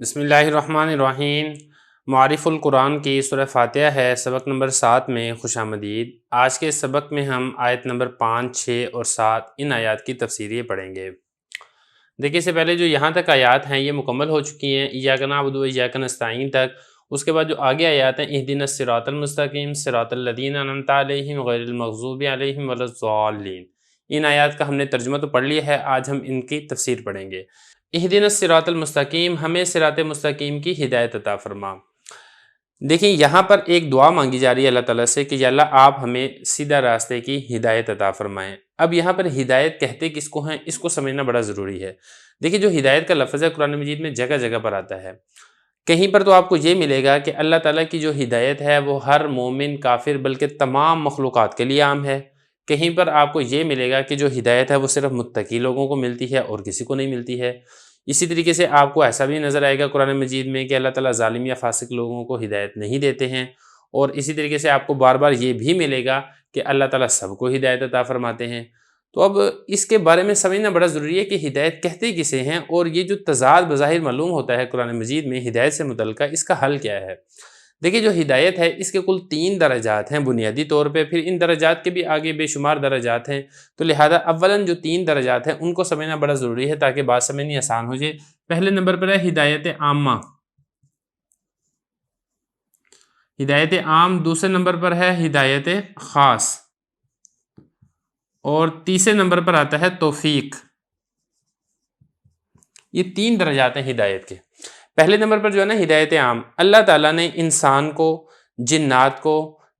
بسم اللہ الرحمن الرحیم۔ معارف القرآن کی سورہ فاتحہ ہے، سبق نمبر 7 میں خوش آمدید۔ آج کے سبق میں ہم آیت نمبر 5، 6 اور 7 ان آیات کی تفسیریں پڑھیں گے۔ دیکھیں، اس سے پہلے جو یہاں تک آیات ہیں یہ مکمل ہو چکی ہیں، ایاک نعبد و ایاک نستعین تک۔ اس کے بعد جو آگے آیات ہیں، اہدنا الصراط المستقیم صراط الذین انعمت علیہم غیر المغضوب علیہم ولا الضالین، ان آیات کا ہم نے ترجمہ تو پڑھ لیا ہے، آج ہم ان کی تفسیر پڑھیں گے۔ اہدنا الصراط المستقیم، ہمیں صراط مستقیم کی ہدایت عطا فرما۔ دیکھیں، یہاں پر ایک دعا مانگی جا رہی ہے اللہ تعالیٰ سے کہ یا اللہ آپ ہمیں سیدھا راستے کی ہدایت عطا فرمائیں۔ اب یہاں پر ہدایت کہتے کس کو ہیں، اس کو سمجھنا بڑا ضروری ہے۔ دیکھیں، جو ہدایت کا لفظ ہے قرآن مجید میں جگہ جگہ پر آتا ہے۔ کہیں پر تو آپ کو یہ ملے گا کہ اللہ تعالیٰ کی جو ہدایت ہے وہ ہر مومن، کافر، بلکہ تمام مخلوقات کے لیے عام ہے۔ کہیں پر آپ کو یہ ملے گا کہ جو ہدایت ہے وہ صرف متقی لوگوں کو ملتی ہے اور کسی کو نہیں ملتی ہے۔ اسی طریقے سے آپ کو ایسا بھی نظر آئے گا قرآن مجید میں کہ اللہ تعالیٰ ظالم یا فاسق لوگوں کو ہدایت نہیں دیتے ہیں، اور اسی طریقے سے آپ کو بار بار یہ بھی ملے گا کہ اللہ تعالیٰ سب کو ہدایت عطا فرماتے ہیں۔ تو اب اس کے بارے میں سمجھنا بڑا ضروری ہے کہ ہدایت کہتے کسے ہیں، اور یہ جو تضاد بظاہر معلوم ہوتا ہے قرآن مجید میں ہدایت سے متعلقہ، اس کا حل کیا ہے۔ دیکھیں، جو ہدایت ہے اس کے کل 3 درجات ہیں بنیادی طور پہ، پھر ان درجات کے بھی آگے بے شمار درجات ہیں، تو لہذا اولاً جو 3 درجات ہیں ان کو سمجھنا بڑا ضروری ہے تاکہ بات سمجھنی آسان ہو جائے۔ پہلے نمبر پر ہے ہدایت عامہ، ہدایت عام۔ دوسرے نمبر پر ہے ہدایت خاص، اور تیسرے نمبر پر آتا ہے توفیق۔ یہ 3 درجات ہیں ہدایت کے۔ پہلے نمبر پر جو ہے نا ہدایت عام، اللہ تعالیٰ نے انسان کو، جنات کو،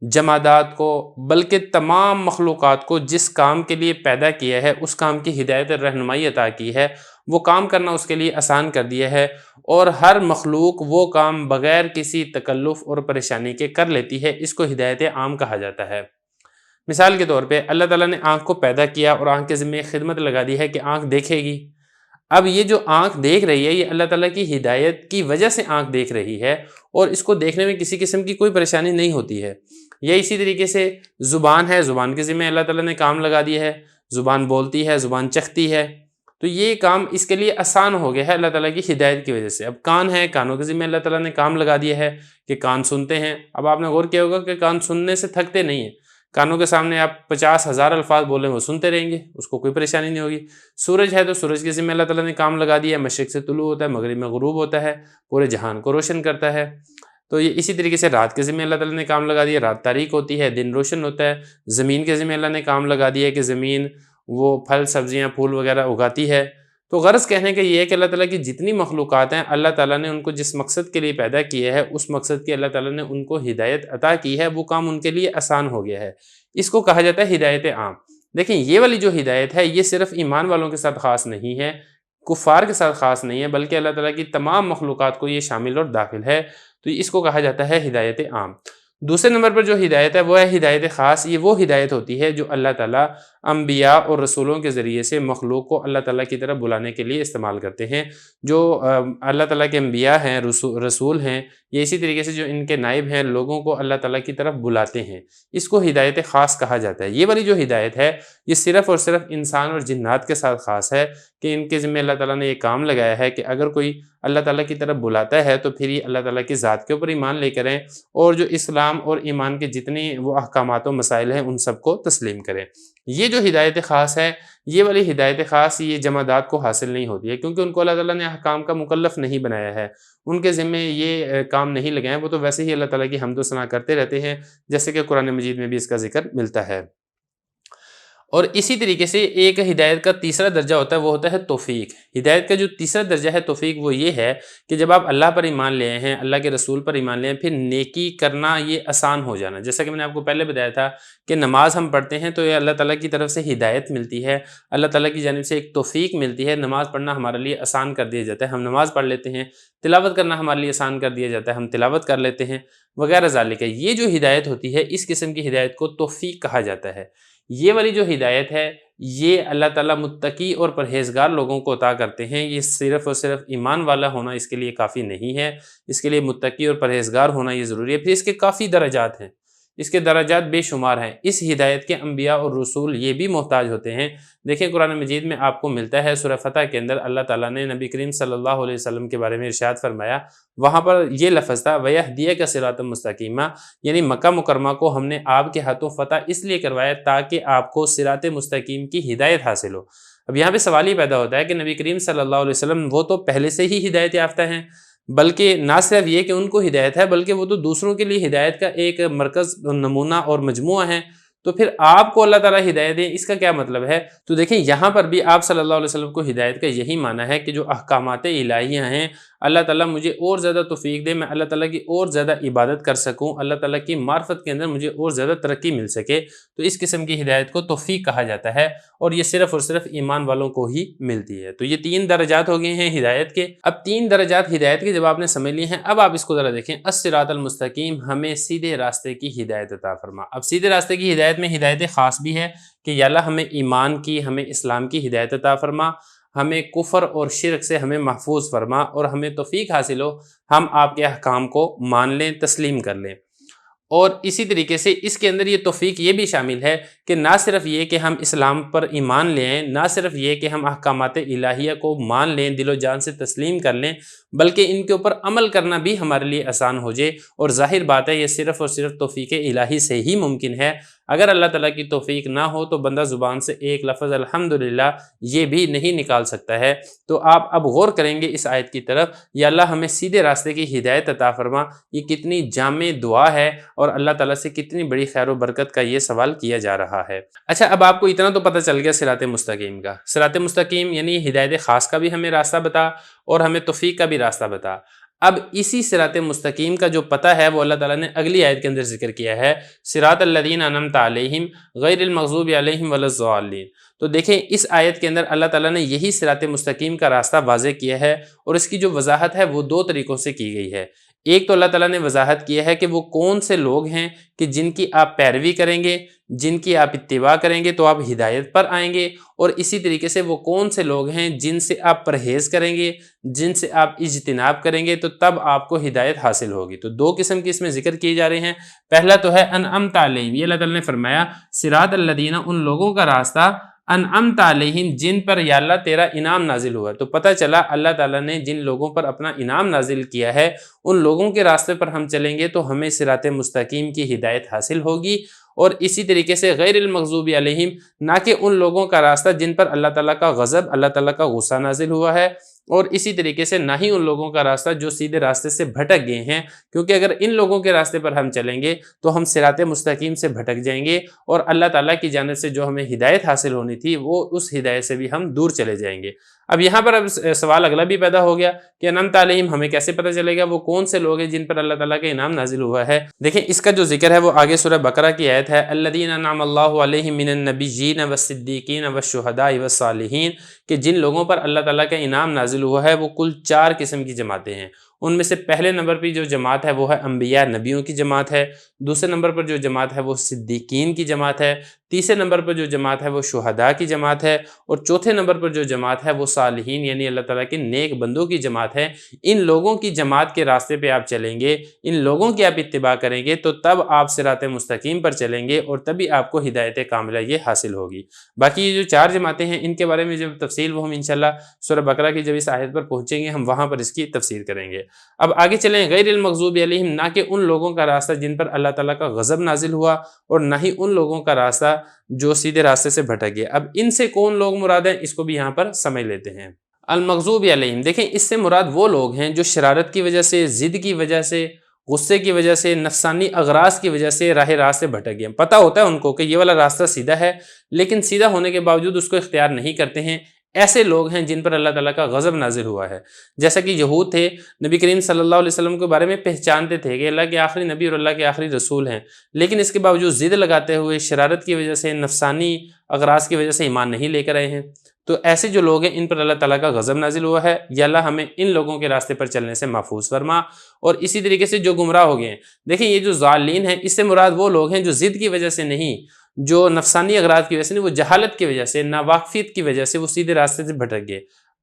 جمادات کو، بلکہ تمام مخلوقات کو جس کام کے لیے پیدا کیا ہے اس کام کی ہدایت اور رہنمائی عطا کی ہے، وہ کام کرنا اس کے لیے آسان کر دیا ہے، اور ہر مخلوق وہ کام بغیر کسی تکلف اور پریشانی کے کر لیتی ہے۔ اس کو ہدایت عام کہا جاتا ہے۔ مثال کے طور پہ اللہ تعالیٰ نے آنکھ کو پیدا کیا اور آنکھ کے ذمہ خدمت لگا دی ہے کہ آنکھ دیکھے گی۔ اب یہ جو آنکھ دیکھ رہی ہے یہ اللہ تعالیٰ کی ہدایت کی وجہ سے آنکھ دیکھ رہی ہے، اور اس کو دیکھنے میں کسی قسم کی کوئی پریشانی نہیں ہوتی ہے۔ یا اسی طریقے سے زبان ہے، زبان کے ذمہ اللہ تعالیٰ نے کام لگا دیا ہے، زبان بولتی ہے، زبان چختی ہے، تو یہ کام اس کے لیے آسان ہو گیا ہے اللہ تعالیٰ کی ہدایت کی وجہ سے۔ اب کان ہے، کانوں کے ذمہ اللہ تعالیٰ نے کام لگا دیا ہے کہ کان سنتے ہیں۔ اب آپ نے غور کیا ہوگا کہ کان سننے سے تھکتے نہیں ہیں، کانوں کے سامنے آپ 50,000 الفاظ بولیں وہ سنتے رہیں گے، اس کو کوئی پریشانی نہیں ہوگی۔ سورج ہے تو سورج کے ذمہ اللہ تعالیٰ نے کام لگا دیا ہے، مشرق سے طلوع ہوتا ہے، مغرب میں غروب ہوتا ہے، پورے جہان کو روشن کرتا ہے۔ تو یہ اسی طریقے سے رات کے ذمہ اللہ تعالیٰ نے کام لگا دیا، رات تاریک ہوتی ہے، دن روشن ہوتا ہے۔ زمین کے ذمہ اللہ نے کام لگا دیا ہے کہ زمین وہ پھل، سبزیاں، پھول وغیرہ اگاتی ہے۔ تو غرض کہنے کا یہ ہے کہ اللہ تعالیٰ کی جتنی مخلوقات ہیں اللہ تعالیٰ نے ان کو جس مقصد کے لیے پیدا کیا ہے، اس مقصد کی اللہ تعالیٰ نے ان کو ہدایت عطا کی ہے، وہ کام ان کے لیے آسان ہو گیا ہے۔ اس کو کہا جاتا ہے ہدایت عام۔ دیکھیں، یہ والی جو ہدایت ہے یہ صرف ایمان والوں کے ساتھ خاص نہیں ہے، کفار کے ساتھ خاص نہیں ہے، بلکہ اللہ تعالیٰ کی تمام مخلوقات کو یہ شامل اور داخل ہے، تو اس کو کہا جاتا ہے ہدایت عام۔ دوسرے نمبر پر جو ہدایت ہے وہ ہے ہدایت خاص۔ یہ وہ ہدایت ہوتی ہے جو اللہ تعالیٰ انبیاء اور رسولوں کے ذریعے سے مخلوق کو اللہ تعالیٰ کی طرف بلانے کے لیے استعمال کرتے ہیں۔ جو اللہ تعالیٰ کے انبیاء ہیں، رسول ہیں، یہ اسی طریقے سے جو ان کے نائب ہیں، لوگوں کو اللہ تعالیٰ کی طرف بلاتے ہیں، اس کو ہدایت خاص کہا جاتا ہے۔ یہ والی جو ہدایت ہے یہ صرف اور صرف انسان اور جنات کے ساتھ خاص ہے کہ ان کے ذمہ اللہ تعالیٰ نے یہ کام لگایا ہے کہ اگر کوئی اللہ تعالیٰ کی طرف بلاتا ہے تو پھر یہ اللہ تعالیٰ کی ذات کے اوپر ایمان لے کریں، اور جو اسلام اور ایمان کے جتنے وہ احکامات و مسائل ہیں ان سب کو تسلیم کریں۔ یہ جو ہدایت خاص ہے، یہ والی ہدایت خاص یہ جمادات کو حاصل نہیں ہوتی ہے، کیونکہ ان کو اللہ تعالیٰ نے احکام کا مکلف نہیں بنایا ہے، ان کے ذمہ یہ کام نہیں لگائے ہیں، وہ تو ویسے ہی اللہ تعالیٰ کی حمد و ثنا کرتے رہتے ہیں، جیسے کہ قرآن مجید میں بھی اس کا ذکر ملتا ہے۔ اور اسی طریقے سے ایک ہدایت کا تیسرا درجہ ہوتا ہے، وہ ہوتا ہے توفیق۔ ہدایت کا جو تیسرا درجہ ہے توفیق، وہ یہ ہے کہ جب آپ اللہ پر ایمان لے آئے ہیں، اللہ کے رسول پر ایمان لے آئے ہیں، پھر نیکی کرنا یہ آسان ہو جانا۔ جیسا کہ میں نے آپ کو پہلے بتایا تھا کہ نماز ہم پڑھتے ہیں تو یہ اللہ تعالیٰ کی طرف سے ہدایت ملتی ہے، اللہ تعالیٰ کی جانب سے ایک توفیق ملتی ہے، نماز پڑھنا ہمارے لیے آسان کر دیا جاتا ہے، ہم نماز پڑھ لیتے ہیں، تلاوت کرنا ہمارے لیے آسان کر دیا جاتا ہے، ہم تلاوت کر لیتے ہیں وغیرہ ذالک۔ یہ جو ہدایت ہوتی ہے اس قسم کی ہدایت کو توفیق کہا جاتا ہے۔ یہ والی جو ہدایت ہے یہ اللہ تعالیٰ متقی اور پرہیزگار لوگوں کو عطا کرتے ہیں۔ یہ صرف اور صرف ایمان والا ہونا اس کے لیے کافی نہیں ہے، اس کے لیے متقی اور پرہیزگار ہونا یہ ضروری ہے۔ پھر اس کے کافی درجات ہیں، اس کے درجات بے شمار ہیں۔ اس ہدایت کے انبیاء اور رسول یہ بھی محتاج ہوتے ہیں۔ دیکھیں قرآن مجید میں آپ کو ملتا ہے سورہ فتح کے اندر اللہ تعالیٰ نے نبی کریم صلی اللہ علیہ وسلم کے بارے میں ارشاد فرمایا، وہاں پر یہ لفظ تھا وَيَهْدِيَكَ صِرَاطًا مُسْتَقِيمًا، یعنی مکہ مکرمہ کو ہم نے آپ کے ہاتھوں فتح اس لیے کروایا تاکہ آپ کو صراط مستقیم کی ہدایت حاصل ہو۔ اب یہاں پہ سوال یہ پیدا ہوتا ہے کہ نبی کریم صلی اللہ علیہ وسلم وہ تو پہلے سے ہی ہدایت یافتہ ہیں، بلکہ نہ صرف یہ کہ ان کو ہدایت ہے بلکہ وہ تو دوسروں کے لیے ہدایت کا ایک مرکز، نمونہ اور مجموعہ ہے، تو پھر آپ کو اللہ تعالیٰ ہدایت دیں، اس کا کیا مطلب ہے؟ تو دیکھیں یہاں پر بھی آپ صلی اللہ علیہ وسلم کو ہدایت کا یہی معنی ہے کہ جو احکامات الہیہ ہیں اللہ تعالیٰ مجھے اور زیادہ توفیق دے، میں اللہ تعالیٰ کی اور زیادہ عبادت کر سکوں، اللہ تعالیٰ کی معرفت کے اندر مجھے اور زیادہ ترقی مل سکے، تو اس قسم کی ہدایت کو توفیق کہا جاتا ہے، اور یہ صرف اور صرف ایمان والوں کو ہی ملتی ہے۔ تو یہ 3 درجات ہو گئے ہیں ہدایت کے۔ اب 3 درجات ہدایت کے جب آپ نے سمجھ لیے ہیں، اب آپ اس کو ذرا دیکھیں، الصراط المستقیم، ہمیں سیدھے راستے کی ہدایت عطا فرما۔ اب سیدھے راستے کی ہدایت میں ہدایت خاص بھی ہے کہ یا اللہ ہمیں ایمان کی، ہمیں اسلام کی ہدایت عطا فرما، ہمیں کفر اور شرک سے ہمیں محفوظ فرما، اور ہمیں توفیق حاصل ہو ہم آپ کے احکام کو مان لیں، تسلیم کر لیں۔ اور اسی طریقے سے اس کے اندر یہ توفیق یہ بھی شامل ہے کہ نہ صرف یہ کہ ہم اسلام پر ایمان لیں، نہ صرف یہ کہ ہم احکامات الہیہ کو مان لیں، دل و جان سے تسلیم کر لیں، بلکہ ان کے اوپر عمل کرنا بھی ہمارے لیے آسان ہو جائے۔ اور ظاہر بات ہے یہ صرف اور صرف توفیق الہی سے ہی ممکن ہے۔ اگر اللہ تعالیٰ کی توفیق نہ ہو تو بندہ زبان سے ایک لفظ الحمدللہ یہ بھی نہیں نکال سکتا ہے۔ تو آپ اب غور کریں گے اس آیت کی طرف، یا اللہ ہمیں سیدھے راستے کی ہدایت عطا فرما، یہ کتنی جامع دعا ہے اور اللہ تعالیٰ سے کتنی بڑی خیر و برکت کا یہ سوال کیا جا رہا ہے۔ اچھا، اب آپ کو اتنا تو پتہ چل گیا صراط مستقیم کا۔ صراط مستقیم یعنی ہدایت خاص کا بھی ہمیں راستہ بتا اور ہمیں توفیق کا بھی راستہ بتا۔ اب اسی صراط مستقیم کا جو پتہ ہے وہ اللہ تعالیٰ نے اگلی آیت کے اندر ذکر کیا ہے، صراط الذین انعمت علیہم غیر المغضوب علیہم ولا الضالین۔ تو دیکھیں اس آیت کے اندر اللہ تعالیٰ نے یہی صراط مستقیم کا راستہ واضح کیا ہے، اور اس کی جو وضاحت ہے وہ 2 طریقوں سے کی گئی ہے۔ ایک تو اللہ تعالیٰ نے وضاحت کی ہے کہ وہ کون سے لوگ ہیں کہ جن کی آپ پیروی کریں گے، جن کی آپ اتباع کریں گے تو آپ ہدایت پر آئیں گے، اور اسی طریقے سے وہ کون سے لوگ ہیں جن سے آپ پرہیز کریں گے، جن سے آپ اجتناب کریں گے تو تب آپ کو ہدایت حاصل ہوگی۔ تو 2 قسم کی اس میں ذکر کیے جا رہے ہیں۔ پہلا تو ہے انعمت علیہم، یہ اللہ تعالیٰ نے فرمایا صراط الذین، ان لوگوں کا راستہ انعمت علیہم جن پر یا اللہ تیرا انعام نازل ہوا۔ تو پتہ چلا اللہ تعالیٰ نے جن لوگوں پر اپنا انعام نازل کیا ہے ان لوگوں کے راستے پر ہم چلیں گے تو ہمیں صراط مستقیم کی ہدایت حاصل ہوگی، اور اسی طریقے سے غیر المغضوب علیہم، نہ کہ ان لوگوں کا راستہ جن پر اللہ تعالیٰ کا غضب، اللہ تعالیٰ کا غصہ نازل ہوا ہے، اور اسی طریقے سے نہ ہی ان لوگوں کا راستہ جو سیدھے راستے سے بھٹک گئے ہیں، کیونکہ اگر ان لوگوں کے راستے پر ہم چلیں گے تو ہم صراط مستقیم سے بھٹک جائیں گے، اور اللہ تعالیٰ کی جانب سے جو ہمیں ہدایت حاصل ہونی تھی وہ اس ہدایت سے بھی ہم دور چلے جائیں گے۔ اب یہاں پر اب سوال اگلا بھی پیدا ہو گیا کہ انعمت علیہم ہمیں کیسے پتہ چلے گا وہ کون سے لوگ ہیں جن پر اللہ تعالیٰ کا انعام نازل ہوا ہے؟ دیکھیں اس کا جو ذکر ہے وہ آگے سورہ بقرہ کی آیت ہے، الذین انعم اللہ علیہم من النبیین والصدیقین والشہداء والصالحین، کہ جن لوگوں پر اللہ تعالیٰ کا انعام نازل ہوا ہے وہ کل 4 قسم کی جماعتیں ہیں۔ ان میں سے پہلے نمبر پہ جو جماعت ہے وہ ہے انبیاء، نبیوں کی جماعت ہے۔ دوسرے نمبر پر جو جماعت ہے وہ صدیقین کی جماعت ہے۔ تیسرے نمبر پر جو جماعت ہے وہ شہداء کی جماعت ہے، اور چوتھے نمبر پر جو جماعت ہے وہ صالحین یعنی اللہ تعالیٰ کے نیک بندوں کی جماعت ہے۔ ان لوگوں کی جماعت کے راستے پہ آپ چلیں گے، ان لوگوں کی آپ اتباع کریں گے تو تب آپ صراط مستقیم پر چلیں گے، اور تبھی آپ کو ہدایت کاملہ یہ حاصل ہوگی۔ باقی یہ جو 4 جماعتیں ہیں ان کے بارے میں جب تفصیل وہ ہم انشاءاللہ سورہ بقرہ کی جب اس آیت پر پہنچیں گے ہم وہاں پر اس کی تفسیر کریں گے۔ اب آگے چلیں، غیر المغضوب علیہم، نہ کہ ان لوگوں کا راستہ جن پر اللہ تعالیٰ کا غضب نازل ہوا، اور نہ ہی ان لوگوں کا راستہ جو سیدھے راستے سے بھٹک گئے۔ اب ان سے کون لوگ مراد ہیں اس کو بھی یہاں پر سمجھ لیتے ہیں۔ المغضوب علیہم، دیکھیں اس سے مراد وہ لوگ ہیں جو شرارت کی وجہ سے، ضد کی وجہ سے، غصے کی وجہ سے، نفسانی اغراض کی وجہ سے راہ راست سے بھٹک گئے۔ پتہ ہوتا ہے ان کو کہ یہ والا راستہ سیدھا ہے، لیکن سیدھا ہونے کے باوجود اس کو اختیار نہیں کرتے ہیں۔ ایسے لوگ ہیں جن پر اللہ تعالیٰ کا غضب نازل ہوا ہے، جیسا کہ یہود تھے، نبی کریم صلی اللہ علیہ وسلم کے بارے میں پہچانتے تھے کہ اللہ کے آخری نبی اور اللہ کے آخری رسول ہیں، لیکن اس کے باوجود ضد لگاتے ہوئے شرارت کی وجہ سے، نفسانی اغراض کی وجہ سے ایمان نہیں لے کر آئے ہیں۔ تو ایسے جو لوگ ہیں ان پر اللہ تعالیٰ کا غضب نازل ہوا ہے، یا اللہ ہمیں ان لوگوں کے راستے پر چلنے سے محفوظ فرما۔ اور اسی طریقے سے جو گمراہ ہو گئے ہیں، دیکھیں یہ جو ضالین ہیں اس سے مراد وہ لوگ ہیں جو ضد کی وجہ سے نہیں، جو نفسانی اغراض کی وجہ سے نہیں، وہ جہالت کی وجہ سے، ناواقفیت کی وجہ سے وہ سیدھے راستے سے بھٹک گئے۔